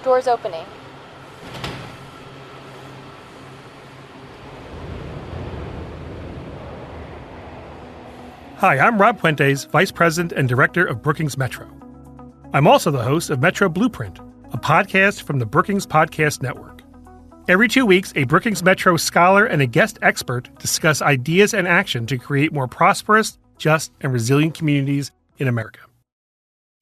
Doors opening. Hi, I'm Rob Puentes, Vice President and Director of Brookings Metro. I'm also the host of Metro Blueprint, a podcast from the Brookings Podcast Network. Every 2 weeks, a Brookings Metro scholar and a guest expert discuss ideas and action to create more prosperous, just, and resilient communities in America.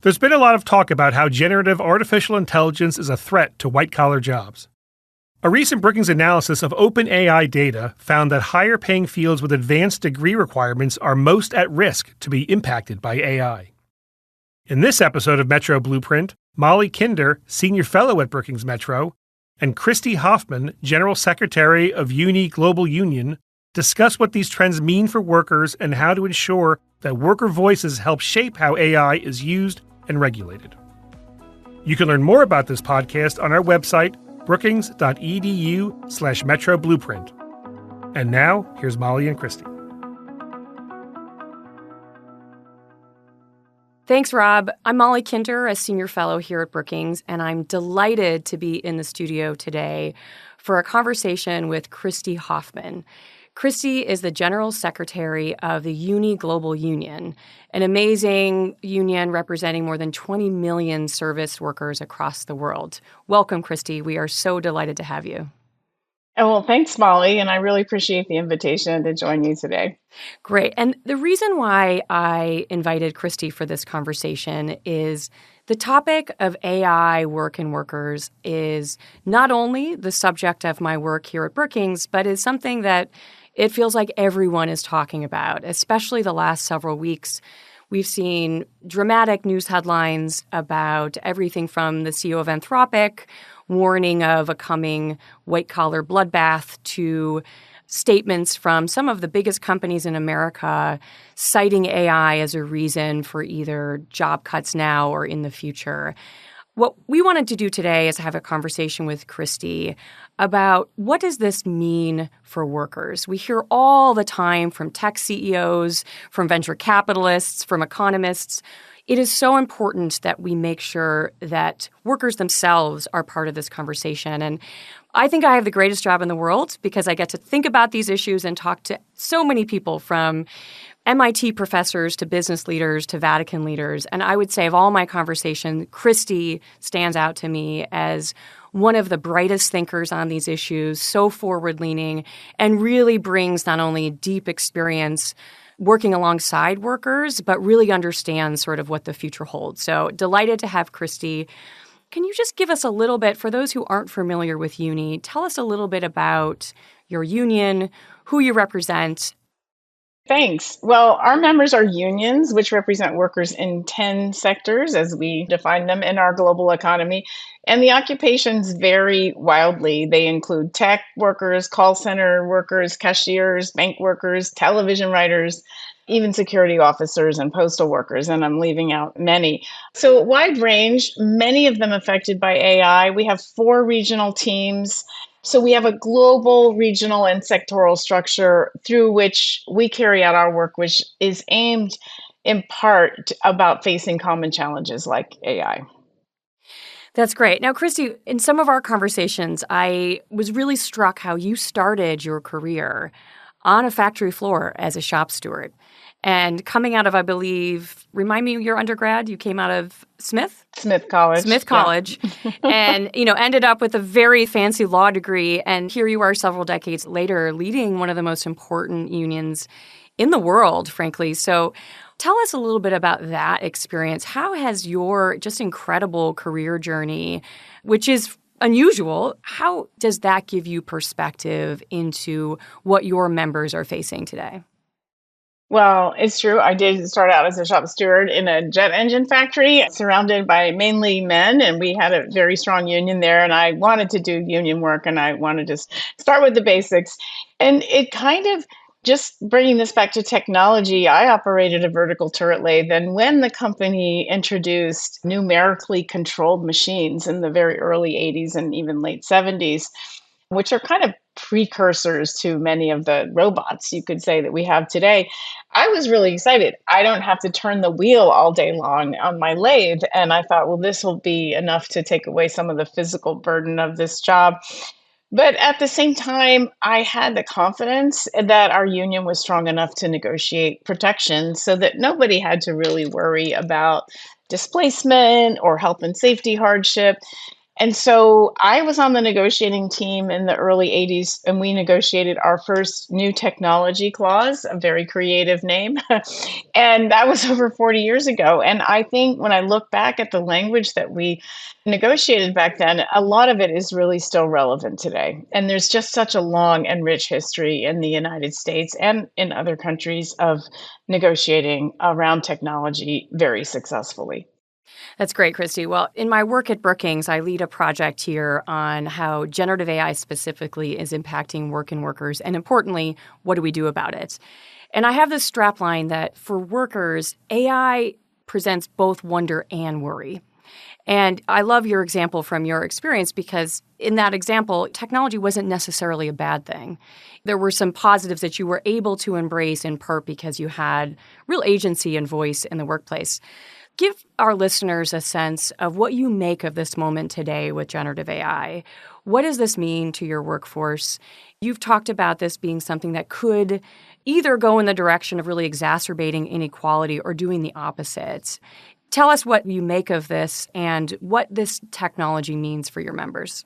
There's been a lot of talk about how generative artificial intelligence is a threat to white-collar jobs. A recent Brookings analysis of OpenAI data found that higher-paying fields with advanced degree requirements are most at risk to be impacted by AI. In this episode of Metro Blueprint, Molly Kinder, Senior Fellow at Brookings Metro, and Christy Hoffman, General Secretary of UNI Global Union, discuss what these trends mean for workers and how to ensure that worker voices help shape how AI is used and regulated. You can learn more about this podcast on our website, brookings.edu/Metro Blueprint. And now, here's Molly and Christy. Thanks, Rob. I'm Molly Kinder, a senior fellow here at Brookings, and I'm delighted to be in the studio today for a conversation with Christy Hoffman. Christy is the General Secretary of the UNI Global Union, an amazing union representing more than 20 million service workers across the world. Welcome, Christy. We are so delighted to have you. Oh, well, thanks, Molly, and I really appreciate the invitation to join you today. Great. And the reason why I invited Christy for this conversation is the topic of AI work and workers is not only the subject of my work here at Brookings, but is something that it feels like everyone is talking about, especially the last several weeks. We've seen dramatic news headlines about everything from the CEO of Anthropic warning of a coming white-collar bloodbath to statements from some of the biggest companies in America citing AI as a reason for either job cuts now or in the future. What we wanted to do today is have a conversation with Christy about what does this mean for workers. We hear all the time from tech CEOs, from venture capitalists, from economists. It is so important that we make sure that workers themselves are part of this conversation. And I think I have the greatest job in the world because I get to think about these issues and talk to so many people, from MIT professors to business leaders to Vatican leaders. And I would say of all my conversation, Christy stands out to me as one of the brightest thinkers on these issues, so forward-leaning, and really brings not only deep experience working alongside workers, but really understands sort of what the future holds. So delighted to have Christy. Can you just give us a little bit, for those who aren't familiar with UNI, tell us a little bit about your union, who you represent. Thanks. Well, our members are unions, which represent workers in 10 sectors as we define them in our global economy. And the occupations vary wildly. They include tech workers, call center workers, cashiers, bank workers, television writers, even security officers and postal workers, and I'm leaving out many. So a wide range, many of them affected by AI. We have 4 regional teams. So we have a global, regional, and sectoral structure through which we carry out our work, which is aimed in part about facing common challenges like AI. That's great. Now, Christy, in some of our conversations, I was really struck how you started your career on a factory floor as a shop steward. And coming out of, I believe, remind me, your undergrad, you came out of Smith College. Yeah. And, ended up with a very fancy law degree. And here you are several decades later leading one of the most important unions in the world, frankly. So tell us a little bit about that experience. How has your just incredible career journey, which is unusual, how does that give you perspective into what your members are facing today? Well, it's true. I did start out as a shop steward in a jet engine factory surrounded by mainly men, and we had a very strong union there. And I wanted to do union work, and I wanted to start with the basics. And it kind of, just bringing this back to technology, I operated a vertical turret lathe. And when the company introduced numerically controlled machines in the very early 80s and even late 70s, which are kind of precursors to many of the robots, you could say, that we have today, I was really excited. I don't have to turn the wheel all day long on my lathe. And I thought, well, this will be enough to take away some of the physical burden of this job. But at the same time, I had the confidence that our union was strong enough to negotiate protection so that nobody had to really worry about displacement or health and safety hardship. And so I was on the negotiating team in the early 80s, and we negotiated our first new technology clause, a very creative name. And that was over 40 years ago. And I think when I look back at the language that we negotiated back then, a lot of it is really still relevant today. And there's just such a long and rich history in the United States and in other countries of negotiating around technology very successfully. That's great, Christy. Well, in my work at Brookings, I lead a project here on how generative AI specifically is impacting work and workers, and importantly, what do we do about it? And I have this strapline that for workers, AI presents both wonder and worry. And I love your example from your experience because in that example, technology wasn't necessarily a bad thing. There were some positives that you were able to embrace in part because you had real agency and voice in the workplace. Give our listeners a sense of what you make of this moment today with generative AI. What does this mean to your workforce? You've talked about this being something that could either go in the direction of really exacerbating inequality or doing the opposite. Tell us what you make of this and what this technology means for your members.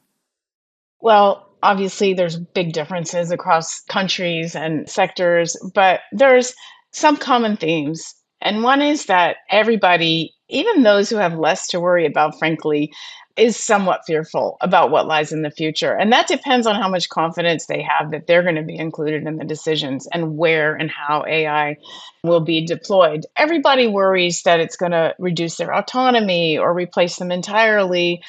Well, obviously, there's big differences across countries and sectors, but there's some common themes. And one is that everybody, even those who have less to worry about, frankly, is somewhat fearful about what lies in the future. And that depends on how much confidence they have that they're going to be included in the decisions and where and how AI will be deployed. Everybody worries that it's going to reduce their autonomy or replace them entirely.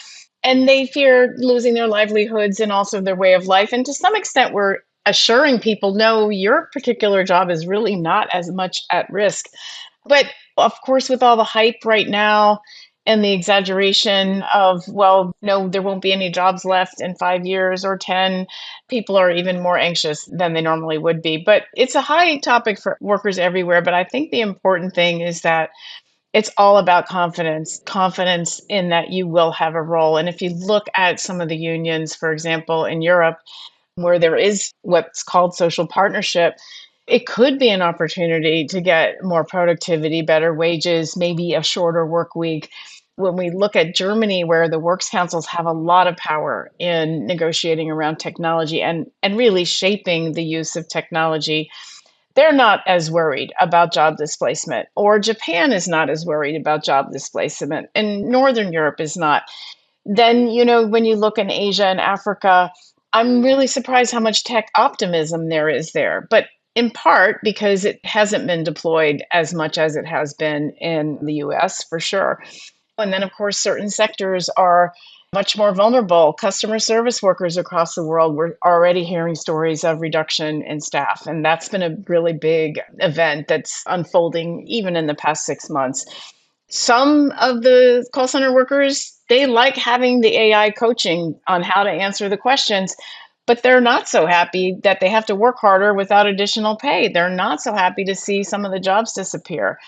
And they fear losing their livelihoods and also their way of life. And to some extent, we're assuring people, no, your particular job is really not as much at risk. But of course, with all the hype right now and the exaggeration of, well, no, there won't be any jobs left in 5 years or 10, people are even more anxious than they normally would be. But it's a high topic for workers everywhere. But I think the important thing is that it's all about confidence in that you will have a role. And if you look at some of the unions, for example, in Europe, where there is what's called social partnership, it could be an opportunity to get more productivity, better wages, maybe a shorter work week. When we look at Germany, where the works councils have a lot of power in negotiating around technology and really shaping the use of technology, they're not as worried about job displacement. Or Japan is not as worried about job displacement, and Northern Europe is not. Then, when you look in Asia and Africa, I'm really surprised how much tech optimism there is there. But in part because it hasn't been deployed as much as it has been in the US, for sure. And then, of course, certain sectors are much more vulnerable. Customer service workers across the world, we're already hearing stories of reduction in staff. And that's been a really big event that's unfolding even in the past 6 months. Some of the call center workers, they like having the AI coaching on how to answer the questions, but they're not so happy that they have to work harder without additional pay. They're not so happy to see some of the jobs disappear.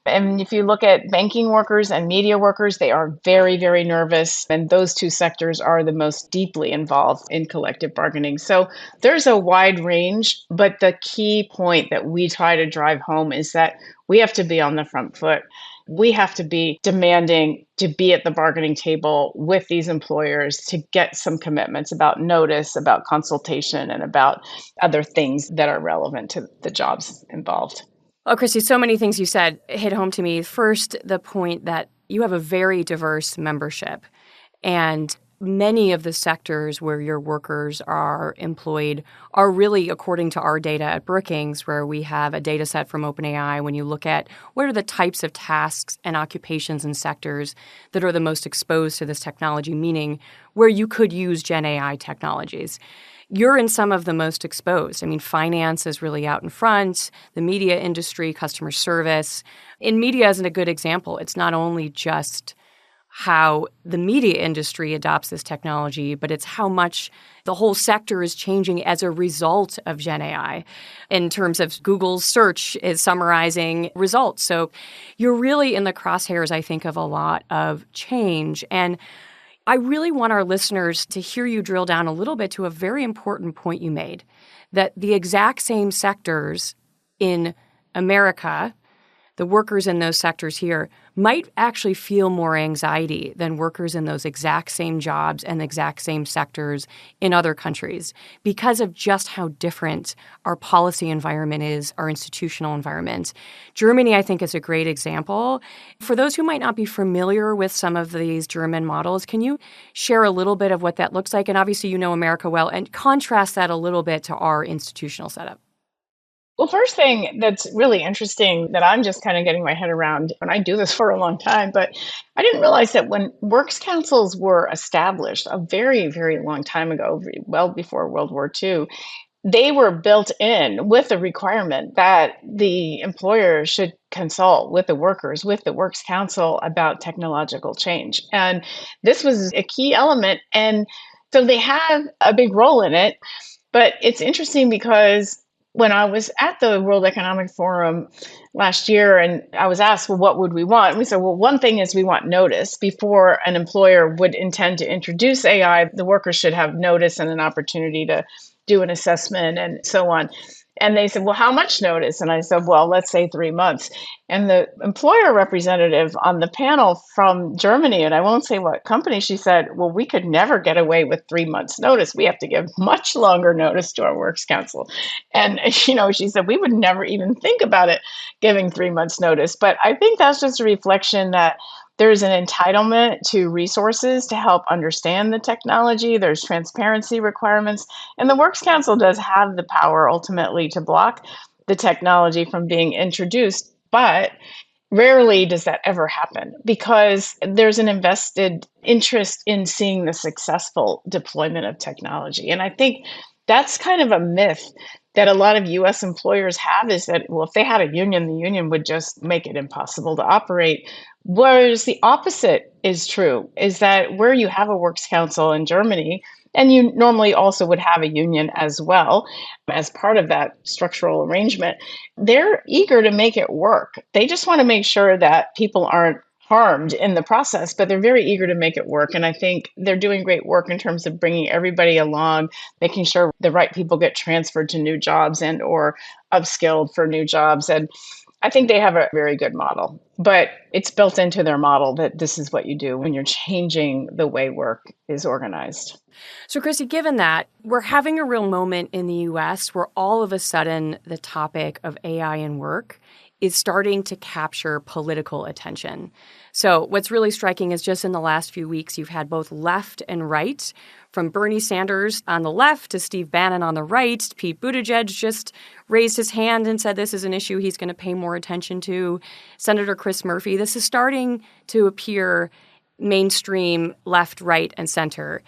And if you look at banking workers and media workers, they are very, very nervous. And those two sectors are the most deeply involved in collective bargaining. So there's a wide range, but the key point that we try to drive home is that we have to be on the front foot. We have to be demanding to be at the bargaining table with these employers to get some commitments about notice, about consultation, and about other things that are relevant to the jobs involved. Oh, Christy, so many things you said hit home to me. First, the point that you have a very diverse membership, and many of the sectors where your workers are employed are really, according to our data at Brookings, where we have a data set from OpenAI, when you look at what are the types of tasks and occupations and sectors that are the most exposed to this technology, meaning where you could use Gen AI technologies. You're in some of the most exposed. I mean, finance is really out in front, the media industry, customer service. In media isn't a good example. It's not only just how the media industry adopts this technology, but it's how much the whole sector is changing as a result of Gen AI in terms of Google's search is summarizing results. So you're really in the crosshairs, I think, of a lot of change. And I really want our listeners to hear you drill down a little bit to a very important point you made, that the exact same sectors in America, the workers in those sectors here, might actually feel more anxiety than workers in those exact same jobs and exact same sectors in other countries because of just how different our policy environment is, our institutional environment. Germany, I think, is a great example. For those who might not be familiar with some of these German models, can you share a little bit of what that looks like? And obviously, you know America well, and contrast that a little bit to our institutional setup. Well, first thing that's really interesting that I'm just kind of getting my head around, and I do this for a long time, but I didn't realize that when works councils were established a very, very long time ago, well before World War II, they were built in with the requirement that the employer should consult with the workers, with the works council about technological change. And this was a key element. And so they have a big role in it. But it's interesting because when I was at the World Economic Forum last year and I was asked, well, what would we want? And we said, well, one thing is we want notice. Before an employer would intend to introduce AI, the workers should have notice and an opportunity to do an assessment and so on. And they said, well, how much notice? And I said, well, let's say 3 months. And the employer representative on the panel from Germany, and I won't say what company, she said, well, we could never get away with 3 months notice. We have to give much longer notice to our works council. And, she said, we would never even think about it giving 3 months notice. But I think that's just a reflection that there's an entitlement to resources to help understand the technology. There's transparency requirements. And the Works Council does have the power ultimately to block the technology from being introduced. But rarely does that ever happen because there's an invested interest in seeing the successful deployment of technology. And I think that's kind of a myth that a lot of US employers have, is that, well, if they had a union, the union would just make it impossible to operate. Whereas the opposite is true, is that where you have a works council in Germany, and you normally also would have a union as well as part of that structural arrangement, they're eager to make it work. They just want to make sure that people aren't harmed in the process, but they're very eager to make it work. And I think they're doing great work in terms of bringing everybody along, making sure the right people get transferred to new jobs and or upskilled for new jobs. And I think they have a very good model, but it's built into their model that this is what you do when you're changing the way work is organized. So, Christy, given that, we're having a real moment in the U.S. where all of a sudden the topic of AI and work is starting to capture political attention. So what's really striking is just in the last few weeks, you've had both left and right, from Bernie Sanders on the left to Steve Bannon on the right. Pete Buttigieg just raised his hand and said this is an issue he's going to pay more attention to. Senator Chris Murphy. This is starting to appear mainstream left, right, and center.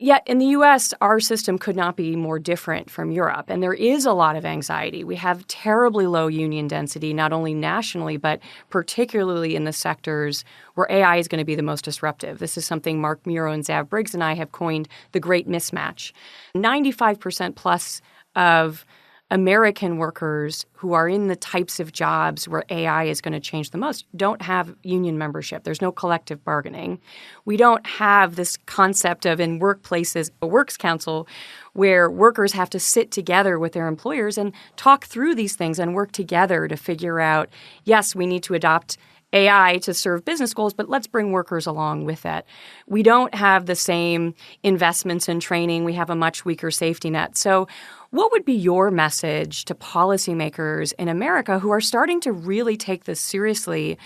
Yet in the U.S., our system could not be more different from Europe. And there is a lot of anxiety. We have terribly low union density, not only nationally, but particularly in the sectors where AI is going to be the most disruptive. This is something Mark Muro and Zav Briggs and I have coined the great mismatch. 95% plus of American workers who are in the types of jobs where AI is going to change the most don't have union membership. There's no collective bargaining. We don't have this concept of, in workplaces, a works council where workers have to sit together with their employers and talk through these things and work together to figure out, yes, we need to adopt AI to serve business goals, but let's bring workers along with that. We don't have the same investments in training. We have a much weaker safety net. So what would be your message to policymakers in America who are starting to really take this seriously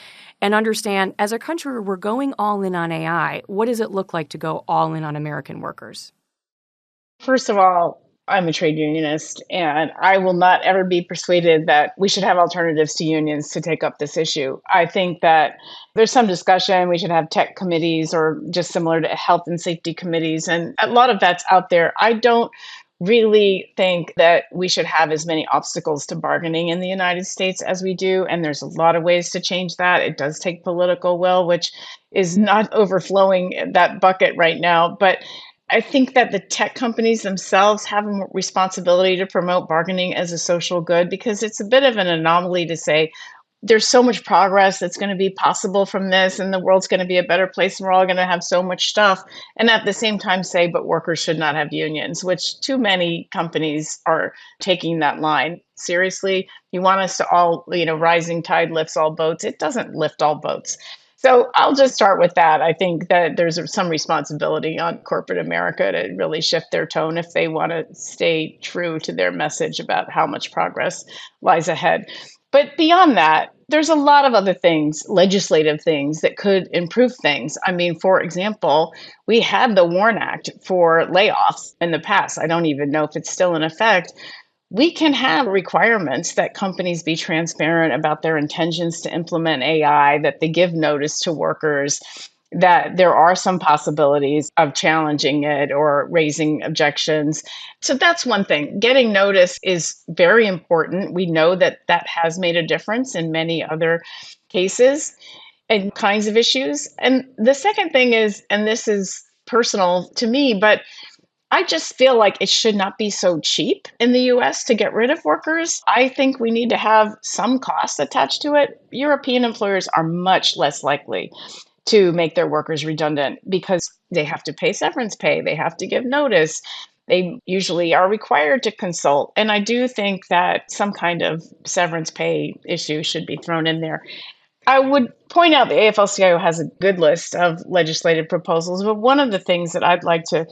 and understand, as a country, we're going all in on AI. What does it look like to go all in on American workers? First of all, I'm a trade unionist, and I will not ever be persuaded that we should have alternatives to unions to take up this issue. I think that there's some discussion we should have tech committees or just similar to health and safety committees, and a lot of that's out there. I don't really think that we should have as many obstacles to bargaining in the United States as we do. And there's a lot of ways to change that. It does take political will, which is not overflowing that bucket right now. But I think that the tech companies themselves have a responsibility to promote bargaining as a social good, because it's a bit of an anomaly to say, there's so much progress that's going to be possible from this, and the world's going to be a better place, and we're all going to have so much stuff. And at the same time say, but workers should not have unions, which too many companies are taking that line seriously. You want us to all, rising tide lifts all boats. It doesn't lift all boats. So I'll just start with that. I think that there's some responsibility on corporate America to really shift their tone if they want to stay true to their message about how much progress lies ahead. But beyond that, there's a lot of other things, legislative things that could improve things. I mean, for example, we had the WARN Act for layoffs in the past. I don't even know if it's still in effect. We can have requirements that companies be transparent about their intentions to implement AI, that they give notice to workers, that there are some possibilities of challenging it or raising objections. So that's one thing. Getting notice is very important. We know that that has made a difference in many other cases and kinds of issues. And the second thing is, and this is personal to me, but I just feel like it should not be so cheap in the US to get rid of workers. I think we need to have some cost attached to it. European employers are much less likely to make their workers redundant because they have to pay severance pay, they have to give notice, they usually are required to consult. And I do think that some kind of severance pay issue should be thrown in there. I would point out the AFL-CIO has a good list of legislative proposals, but one of the things that I'd like to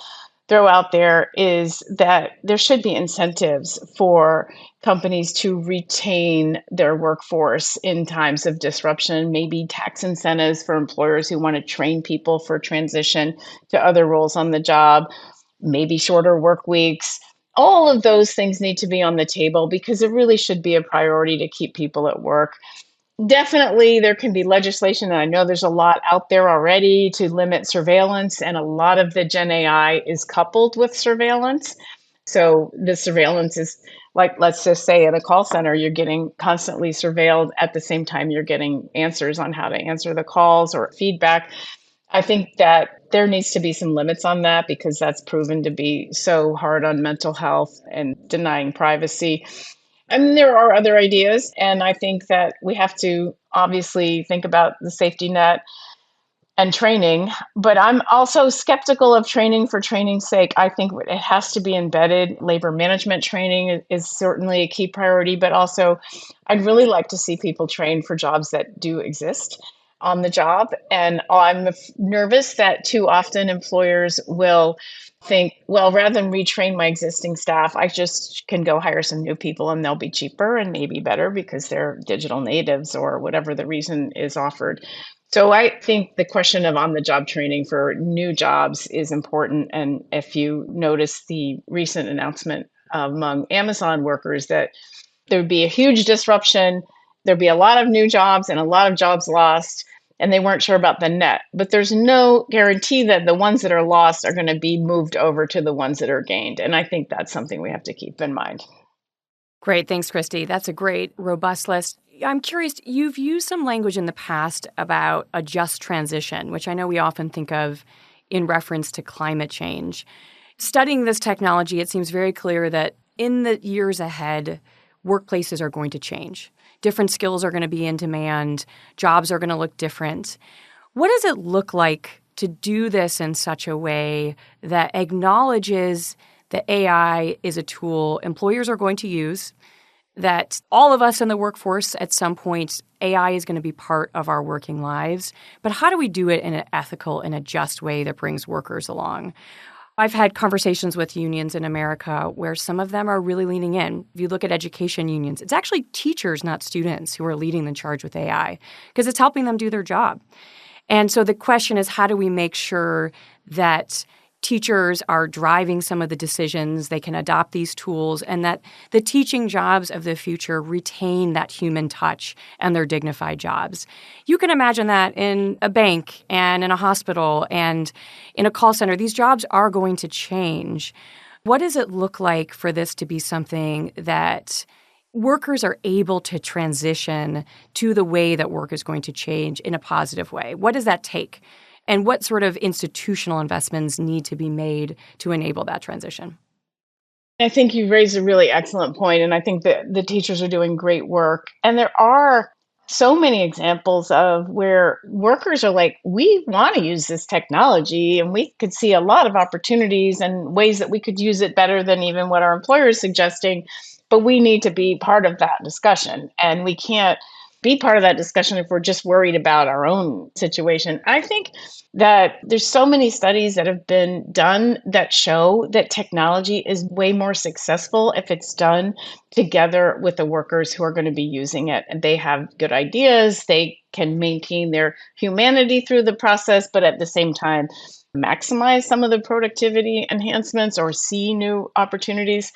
throw out there is that there should be incentives for companies to retain their workforce in times of disruption, maybe tax incentives for employers who want to train people for transition to other roles on the job, maybe shorter work weeks. All of those things need to be on the table because it really should be a priority to keep people at work. Definitely, there can be legislation, and I know there's a lot out there already to limit surveillance, and a lot of the Gen AI is coupled with surveillance. So the surveillance is like, let's just say at a call center, you're getting constantly surveilled at the same time you're getting answers on how to answer the calls or feedback. I think that there needs to be some limits on that because that's proven to be so hard on mental health and denying privacy. And there are other ideas, and I think that we have to obviously think about the safety net and training, but I'm also skeptical of training for training's sake. I think it has to be embedded. Labor management training is certainly a key priority, but also I'd really like to see people trained for jobs that do exist on the job. And I'm nervous that too often employers will think, well, rather than retrain my existing staff, I just can go hire some new people and they'll be cheaper and maybe better because they're digital natives or whatever the reason is offered. So I think the question of on-the-job training for new jobs is important. And if you notice the recent announcement among Amazon workers that there would be a huge disruption, there'd be a lot of new jobs and a lot of jobs lost, and they weren't sure about the net. But there's no guarantee that the ones that are lost are going to be moved over to the ones that are gained. And I think that's something we have to keep in mind. Great. Thanks, Christy. That's a great, robust list. I'm curious, you've used some language in the past about a just transition, which I know we often think of in reference to climate change. Studying this technology, it seems very clear that in the years ahead, workplaces are going to change. Different skills are going to be in demand. Jobs are going to look different. What does it look like to do this in such a way that acknowledges that AI is a tool employers are going to use, that all of us in the workforce at some point, AI is going to be part of our working lives, but how do we do it in an ethical and a just way that brings workers along? I've had conversations with unions in America where some of them are really leaning in. If you look at education unions, it's actually teachers, not students, who are leading the charge with AI because it's helping them do their job. And so the question is, how do we make sure that teachers are driving some of the decisions, they can adopt these tools, and that the teaching jobs of the future retain that human touch and their dignified jobs. You can imagine that in a bank and in a hospital and in a call center. These jobs are going to change. What does it look like for this to be something that workers are able to transition to the way that work is going to change in a positive way? What does that take? And what sort of institutional investments need to be made to enable that transition? I think you raised a really excellent point, and I think that the teachers are doing great work. And there are so many examples of where workers are like, we want to use this technology, and we could see a lot of opportunities and ways that we could use it better than even what our employer is suggesting. But we need to be part of that discussion, and we can't be part of that discussion if we're just worried about our own situation. I think that there's so many studies that have been done that show that technology is way more successful if it's done together with the workers who are going to be using it. And they have good ideas, they can maintain their humanity through the process, but at the same time, maximize some of the productivity enhancements or see new opportunities.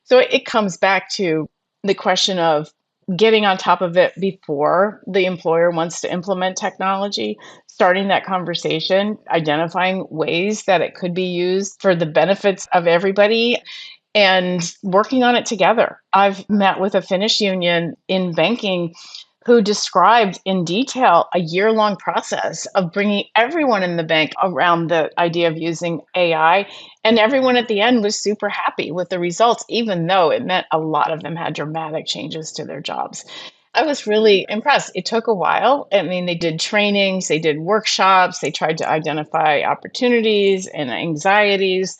So it comes back to the question of getting on top of it before the employer wants to implement technology, starting that conversation, identifying ways that it could be used for the benefits of everybody, and working on it together. I've met with a Finnish union in banking who described in detail a year-long process of bringing everyone in the bank around the idea of using AI. And everyone at the end was super happy with the results, even though it meant a lot of them had dramatic changes to their jobs. I was really impressed. It took a while. I mean, they did trainings, they did workshops, they tried to identify opportunities and anxieties.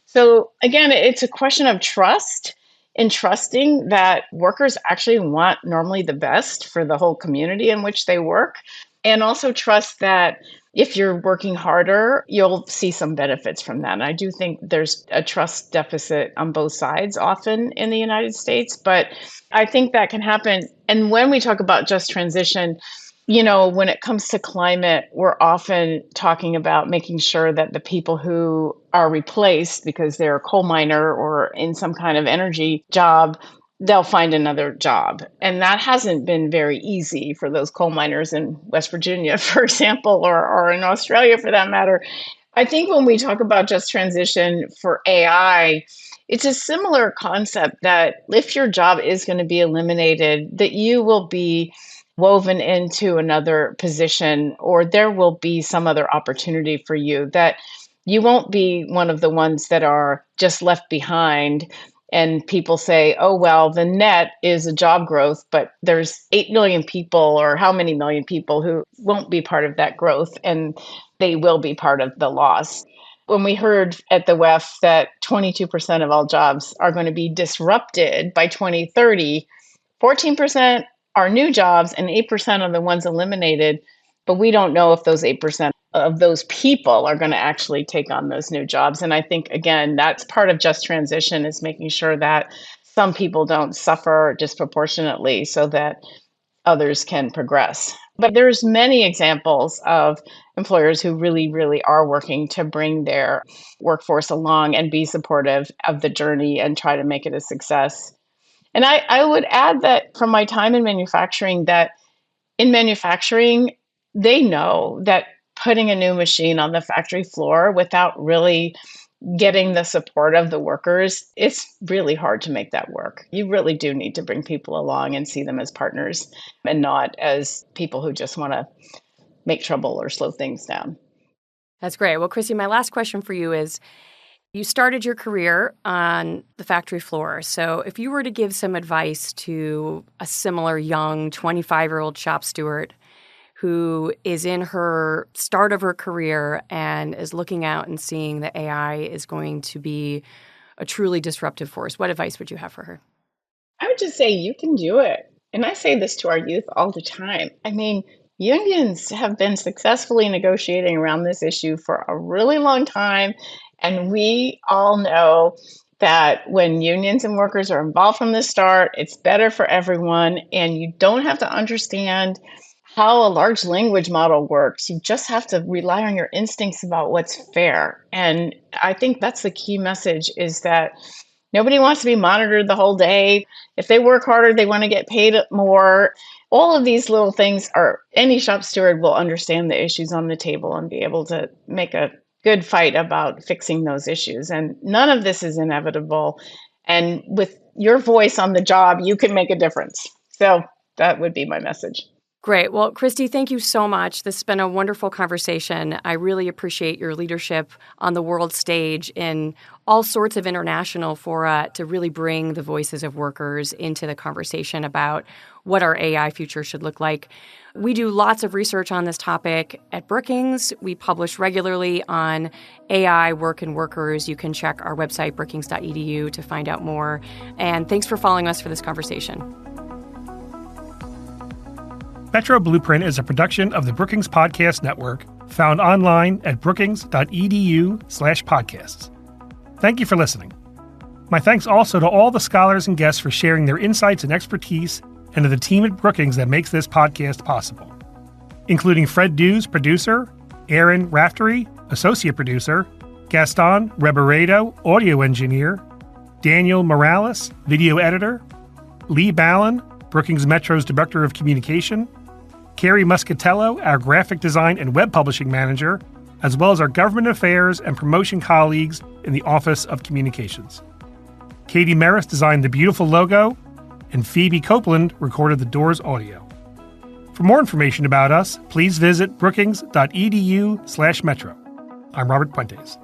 So again, it's a question of trust and trusting that workers actually want normally the best for the whole community in which they work. And also trust that if you're working harder, you'll see some benefits from that. And I do think there's a trust deficit on both sides often in the United States, but I think that can happen. And when we talk about just transition, when it comes to climate, we're often talking about making sure that the people who are replaced because they're a coal miner or in some kind of energy job, they'll find another job. And that hasn't been very easy for those coal miners in West Virginia, for example, or in Australia for that matter. I think when we talk about just transition for AI, it's a similar concept that if your job is going to be eliminated, that you will be woven into another position, or there will be some other opportunity for you, that you won't be one of the ones that are just left behind. And people say, oh, well, the net is a job growth, but there's 8 million people or how many million people who won't be part of that growth, and they will be part of the loss. When we heard at the WEF that 22% of all jobs are going to be disrupted by 2030, 14% are new jobs and 8% are the ones eliminated. But we don't know if those 8% of those people are going to actually take on those new jobs. And I think, again, that's part of just transition, is making sure that some people don't suffer disproportionately so that others can progress. But there's many examples of employers who really, really are working to bring their workforce along and be supportive of the journey and try to make it a success. And I would add that from my time in manufacturing, that in manufacturing, they know that putting a new machine on the factory floor without really getting the support of the workers, it's really hard to make that work. You really do need to bring people along and see them as partners and not as people who just want to make trouble or slow things down. That's great. Well, Christy, my last question for you is, you started your career on the factory floor. So if you were to give some advice to a similar young 25-year-old shop steward who is in her start of her career and is looking out and seeing that AI is going to be a truly disruptive force, what advice would you have for her? I would just say you can do it. And I say this to our youth all the time. I mean, unions have been successfully negotiating around this issue for a really long time. And we all know that when unions and workers are involved from the start, it's better for everyone. And you don't have to understand how a large language model works. You just have to rely on your instincts about what's fair. And I think that's the key message, is that nobody wants to be monitored the whole day. If they work harder, they want to get paid more. All of these little things any shop steward will understand the issues on the table and be able to make a good fight about fixing those issues. And none of this is inevitable. And with your voice on the job, you can make a difference. So that would be my message. Great. Well, Christy, thank you so much. This has been a wonderful conversation. I really appreciate your leadership on the world stage in all sorts of international fora to really bring the voices of workers into the conversation about what our AI future should look like. We do lots of research on this topic at Brookings. We publish regularly on AI, work, and workers. You can check our website, brookings.edu, to find out more. And thanks for following us for this conversation. Metro Blueprint is a production of the Brookings Podcast Network, found online at brookings.edu/podcasts. Thank you for listening. My thanks also to all the scholars and guests for sharing their insights and expertise, and to the team at Brookings that makes this podcast possible, including Fred Dews, producer, Aaron Raftery, associate producer, Gaston Reberedo, audio engineer, Daniel Morales, video editor, Lee Ballin, Brookings Metro's director of communication, Carrie Muscatello, our graphic design and web publishing manager, as well as our government affairs and promotion colleagues in the Office of Communications. Katie Merris designed the beautiful logo, and Phoebe Copeland recorded the Doors audio. For more information about us, please visit brookings.edu/metro. I'm Robert Puentes.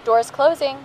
Doors closing.